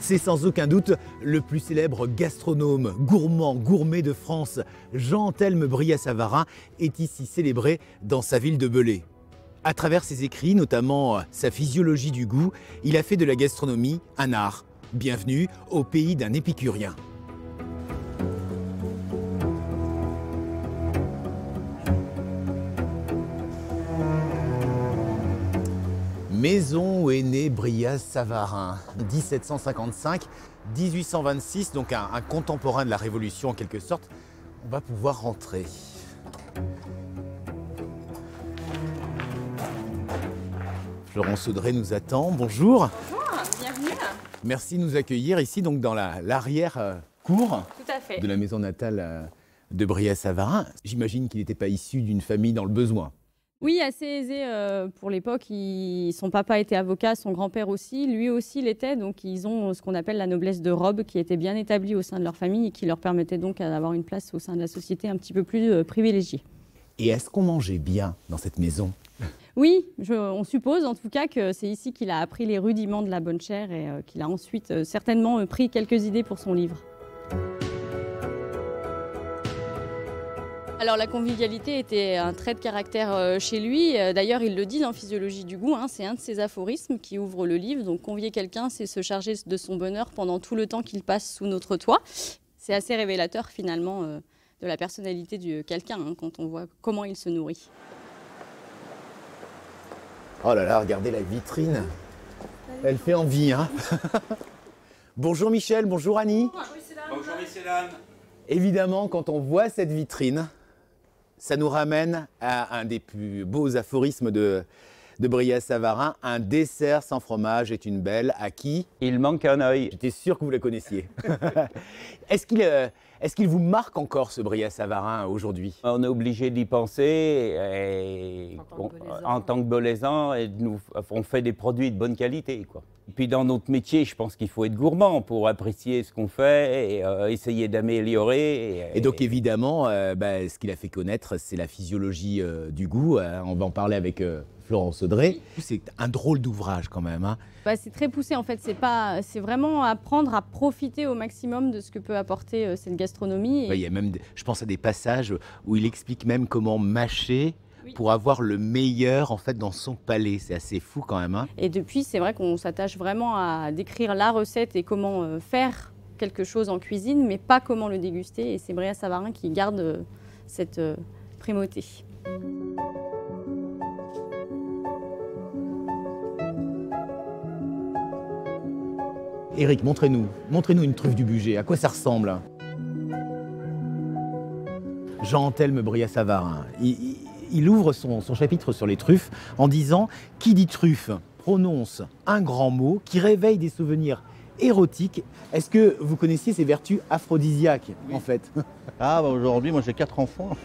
C'est sans aucun doute le plus célèbre gastronome, gourmand, gourmet de France. Jean-Anthelme Brillat-Savarin est ici célébré dans sa ville de Belley. À travers ses écrits, notamment sa physiologie du goût, il a fait de la gastronomie un art. Bienvenue au pays d'un épicurien. Maison où est né Brillat-Savarin, 1755-1826, donc un contemporain de la Révolution en quelque sorte. On va pouvoir rentrer. Florence Audrey nous attend, bonjour. Bonjour, bienvenue. Merci de nous accueillir ici donc dans l'arrière-cour de la maison natale de Brillat-Savarin. J'imagine qu'il n'était pas issu d'une famille dans le besoin. Oui, assez aisé pour l'époque. Son papa était avocat, son grand-père aussi. Lui aussi l'était, donc ils ont ce qu'on appelle la noblesse de robe qui était bien établie au sein de leur famille et qui leur permettait donc d'avoir une place au sein de la société un petit peu plus privilégiée. Et est-ce qu'on mangeait bien dans cette maison ? Oui, on suppose en tout cas que c'est ici qu'il a appris les rudiments de la bonne chère et qu'il a ensuite certainement pris quelques idées pour son livre. Alors la convivialité était un trait de caractère chez lui. D'ailleurs, il le dit dans Physiologie du goût, c'est un de ses aphorismes qui ouvre le livre. Donc convier quelqu'un, c'est se charger de son bonheur pendant tout le temps qu'il passe sous notre toit. C'est assez révélateur finalement de la personnalité de quelqu'un quand on voit comment il se nourrit. Oh là là, regardez la vitrine. Elle fait envie, hein. Bonjour Michel, bonjour Annie. Bonjour messieurs, dames. Évidemment, quand on voit cette vitrine, ça nous ramène à un des plus beaux aphorismes de Brillat-Savarin. Un dessert sans fromage est une belle à qui ? Il manque un œil. J'étais sûr que vous la connaissiez. Est-ce qu'il vous marque encore ce Brillat-Savarin aujourd'hui ? On est obligé d'y penser en tant que Bolaisan et on fait des produits de bonne qualité, quoi. Et puis dans notre métier, je pense qu'il faut être gourmand pour apprécier ce qu'on fait et essayer d'améliorer. Et donc évidemment, ce qu'il a fait connaître, c'est la physiologie du goût. On va en parler avec Florence Audrey. C'est un drôle d'ouvrage quand même. Hein. C'est très poussé en fait. C'est vraiment apprendre à profiter au maximum de ce que peut apporter cette gastronomie. Il y a même, je pense à des passages où il explique même comment mâcher. Oui. Pour avoir le meilleur en fait dans son palais. C'est assez fou quand même. Hein. Et depuis, c'est vrai qu'on s'attache vraiment à décrire la recette et comment faire quelque chose en cuisine, mais pas comment le déguster. Et c'est Brillat-Savarin qui garde cette primauté. Éric, montrez-nous une truffe du budget. À quoi ça ressemble ? Jean-Anthelme Brillat-Savarin. Il ouvre son chapitre sur les truffes en disant « Qui dit truffe prononce un grand mot qui réveille des souvenirs érotiques ». Est-ce que vous connaissiez ses vertus aphrodisiaques, oui. En fait ? Aujourd'hui, moi j'ai 4 enfants.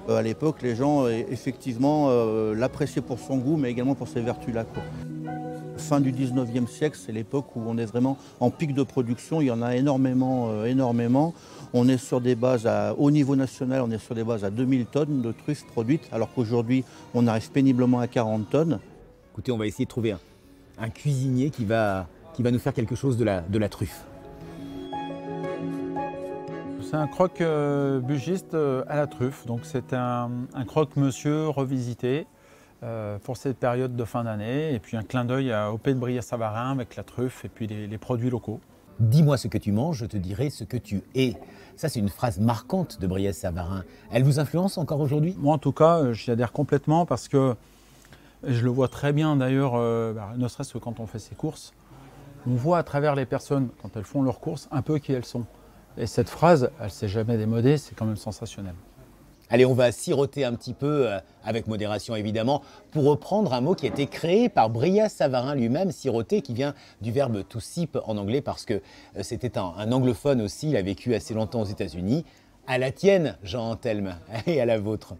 À l'époque, les gens, effectivement, l'appréciaient pour son goût, mais également pour ses vertus-là. Fin du 19e siècle, c'est l'époque où on est vraiment en pic de production. Il y en a énormément. On est sur des bases, au niveau national, on est sur des bases à 2000 tonnes de truffes produites, alors qu'aujourd'hui, on arrive péniblement à 40 tonnes. Écoutez, on va essayer de trouver un cuisinier qui va nous faire quelque chose de la truffe. C'est un croque-bugiste à la truffe, donc c'est un croque-monsieur revisité pour cette période de fin d'année, et puis un clin d'œil au pays de Brillat-Savarin avec la truffe et puis les produits locaux. Dis-moi ce que tu manges, je te dirai ce que tu es. Ça, c'est une phrase marquante de Brillat-Savarin. Elle vous influence encore aujourd'hui ? Moi, en tout cas, j'y adhère complètement parce que je le vois très bien d'ailleurs, ne serait-ce que quand on fait ses courses, on voit à travers les personnes, quand elles font leurs courses, un peu qui elles sont. Et cette phrase, elle ne s'est jamais démodée, c'est quand même sensationnel. Allez, on va siroter un petit peu, avec modération évidemment, pour reprendre un mot qui a été créé par Brillat-Savarin lui-même, siroter, qui vient du verbe to sip en anglais, parce que c'était un anglophone aussi, il a vécu assez longtemps aux États-Unis. À la tienne, Jean-Anthelme, et à la vôtre.